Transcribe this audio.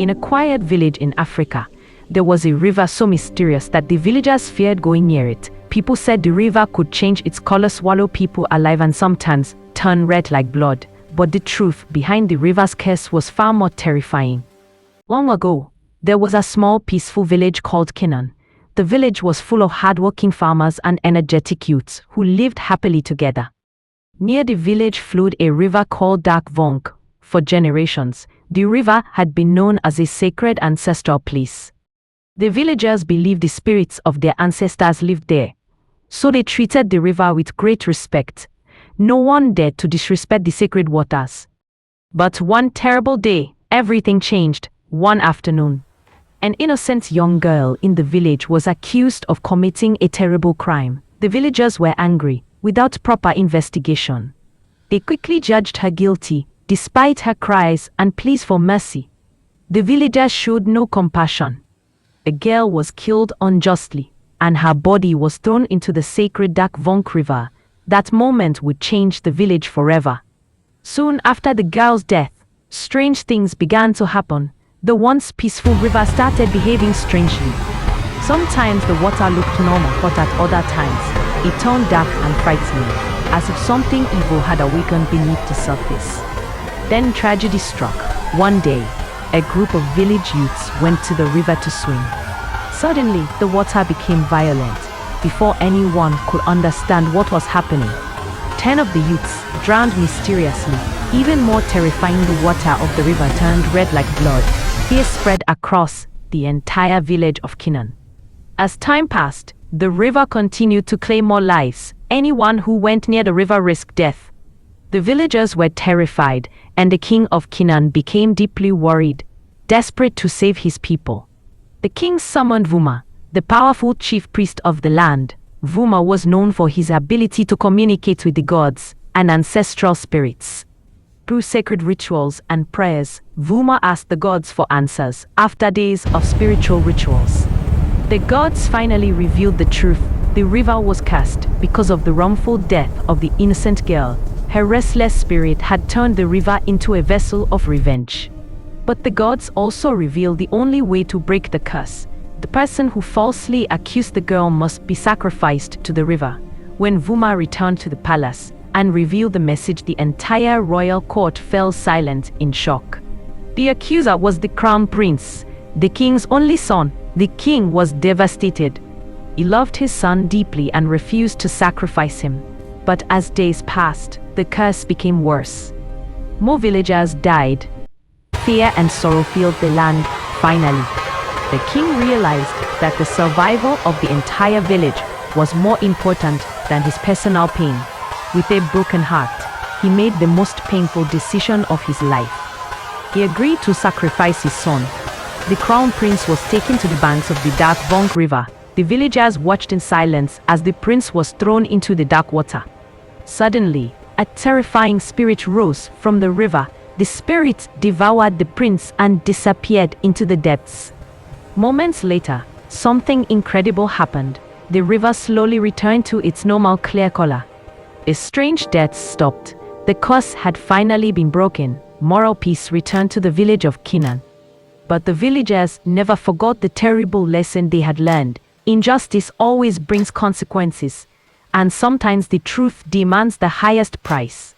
In a quiet village in Africa, there was a river so mysterious that the villagers feared going near it. People said the river could change its color, swallow people alive, and sometimes turn red like blood. But the truth behind the river's curse was far more terrifying. Long ago, there was a small, peaceful village called Kinan. The village was full of hardworking farmers and energetic youths who lived happily together. Near the village flowed a river called Dark Vonk. For generations, the river had been known as a sacred ancestral place. The villagers believed the spirits of their ancestors lived there, so they treated the river with great respect. No one dared to disrespect the sacred waters. But one terrible day, everything changed. One afternoon, an innocent young girl in the village was accused of committing a terrible crime. The villagers were angry. Without proper investigation, they quickly judged her guilty, despite her cries and pleas for mercy. The villagers showed no compassion. The girl was killed unjustly, and her body was thrown into the sacred Dark Vonk River. That moment would change the village forever. Soon after the girl's death, strange things began to happen. The once peaceful river started behaving strangely. Sometimes the water looked normal, but at other times, it turned dark and frightening, as if something evil had awakened beneath the surface. Then tragedy struck. One day, a group of village youths went to the river to swim. Suddenly, the water became violent. Before anyone could understand what was happening, 10 of the youths drowned mysteriously. Even more terrifying, the water of the river turned red like blood. Fear spread across the entire village of Kinan. As time passed, the river continued to claim more lives. Anyone who went near the river risked death. The villagers were terrified, and the king of Kinan became deeply worried, desperate to save his people. The king summoned Vuma, the powerful chief priest of the land. Vuma was known for his ability to communicate with the gods and ancestral spirits. Through sacred rituals and prayers, Vuma asked the gods for answers. After days of spiritual rituals, the gods finally revealed the truth. The river was cursed because of the wrongful death of the innocent girl. Her restless spirit had turned the river into a vessel of revenge. But the gods also revealed the only way to break the curse. The person who falsely accused the girl must be sacrificed to the river. When Vuma returned to the palace and revealed the message, the entire royal court fell silent in shock. The accuser was the crown prince, the king's only son. The king was devastated. He loved his son deeply and refused to sacrifice him. But as days passed, the curse became worse. More villagers died. Fear and sorrow filled the land. Finally, the king realized that the survival of the entire village was more important than his personal pain. With a broken heart, he made the most painful decision of his life. He agreed to sacrifice his son. The crown prince was taken to the banks of the Dark Vonk River. The villagers watched in silence as the prince was thrown into the dark water. Suddenly, a terrifying spirit rose from the river. The spirit devoured the prince and disappeared into the depths. Moments later, something incredible happened. The river slowly returned to its normal clear color. A strange death stopped. The curse had finally been broken. Moral peace returned to the village of Kinan. But the villagers never forgot the terrible lesson they had learned. Injustice always brings consequences, and sometimes the truth demands the highest price.